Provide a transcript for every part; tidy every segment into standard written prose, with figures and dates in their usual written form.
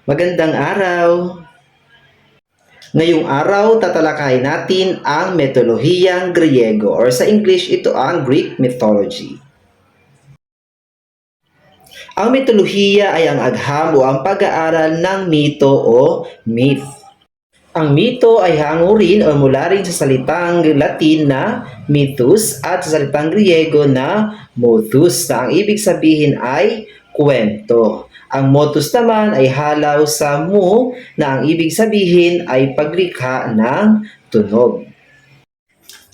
Magandang araw! Ngayong araw, tatalakayin natin ang mitolohiyang Griego or sa English, ito ang Greek mythology. Ang mitolohiya ay ang agham o ang pag-aaral ng mito o myth. Ang mito ay hango rin o mula rin sa salitang Latin na mythos at sa salitang Griego na mothus na ang ibig sabihin ay kwento. Ang motus naman ay halaw sa mu na ang ibig sabihin ay paglikha ng tunog.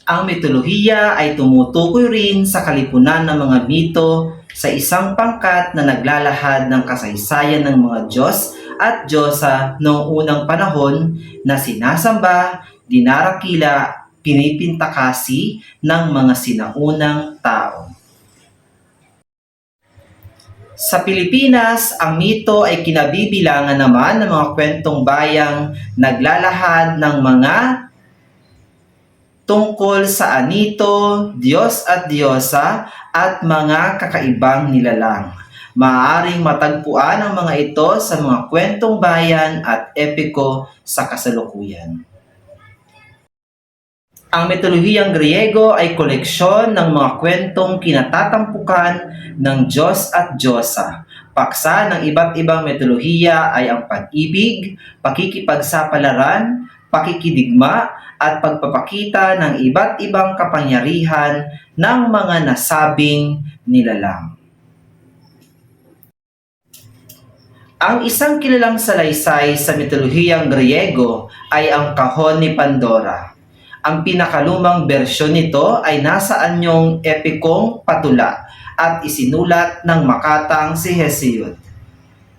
Ang mitolohiya ay tumutukoy rin sa kalipunan ng mga mito sa isang pangkat na naglalahad ng kasaysayan ng mga Diyos at Diyosa noong unang panahon na sinasamba, dinarakila, pinipintakasi ng mga sinaunang tao. Sa Pilipinas, ang mito ay kinabibilangan naman ng mga kwentong bayang naglalahad ng mga tungkol sa anito, Diyos at Diyosa at mga kakaibang nilalang. Maaaring matagpuan ang mga ito sa mga kwentong bayan at epiko sa kasalukuyan. Ang mitolohiyang Griego ay koleksyon ng mga kwentong kinatatampukan ng Diyos at Diyosa. Paksa ng iba't ibang mitolohiya ay ang pag-ibig, pakikipagsapalaran, pakikidigma, at pagpapakita ng iba't ibang kapangyarihan ng mga nasabing nilalang. Ang isang kilalang salaysay sa mitolohiyang Griego ay ang kahon ni Pandora. Ang pinakalumang bersyon nito ay nasa anyong epikong Patula at isinulat ng makatang si Hesiod.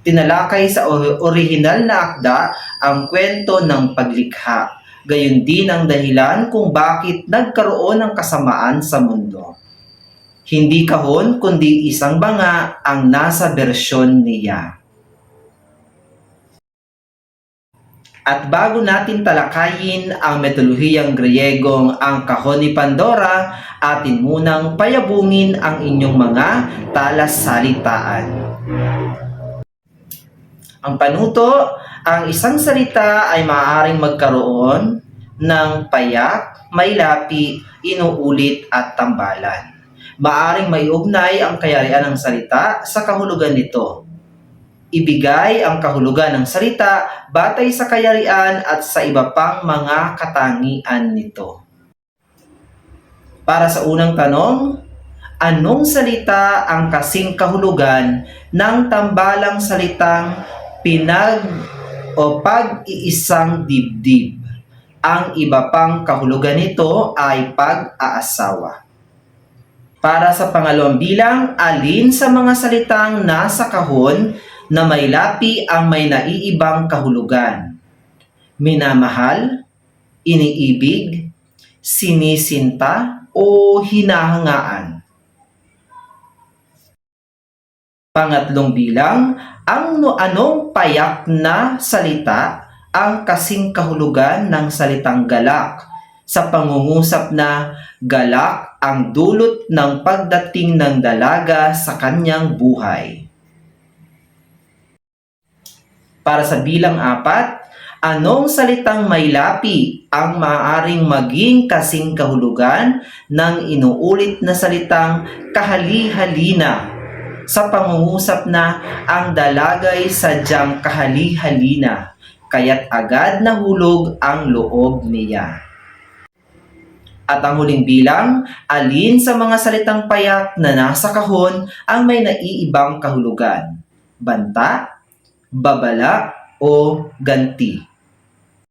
Tinalakay sa orihinal na akda ang kwento ng paglikha, gayon din ang dahilan kung bakit nagkaroon ng kasamaan sa mundo. Hindi kahon kundi isang banga ang nasa bersyon niya. At bago natin talakayin ang mitolohiyang Griegong ang kahon ni Pandora, atin munang payabungin ang inyong mga talas-salitaan. Ang panuto, ang isang salita ay maaaring magkaroon ng payak, may lapi, inuulit at tambalan. Maaaring maiugnay ang kayarian ng salita sa kahulugan nito. Ibigay ang kahulugan ng salita batay sa kayarian at sa iba pang mga katangian nito. Para sa unang tanong, anong salita ang kasing kahulugan ng tambalang salitang pag-iisang dibdib? Ang iba pang kahulugan nito ay pag-aasawa. Para sa pangalawang bilang, alin sa mga salitang nasa kahon na may lapi ang may naiibang kahulugan? Minamahal, iniibig, sinisinta, o hinahangaan? Pangatlong bilang, anong payak na salita ang kasing kahulugan ng salitang galak sa pangungusap na galak ang dulot ng pagdating ng dalaga sa kanyang buhay? Para sa bilang 4, anong salitang may lapi ang maaaring maging kasing kahulugan ng inuulit na salitang kahali-halina sa pangungusap na ang dalagay sadyang kahali-halina, kaya't agad nahulog ang loob niya? At ang huling bilang, alin sa mga salitang payak na nasa kahon ang may naiibang kahulugan? Banta, babala, o ganti?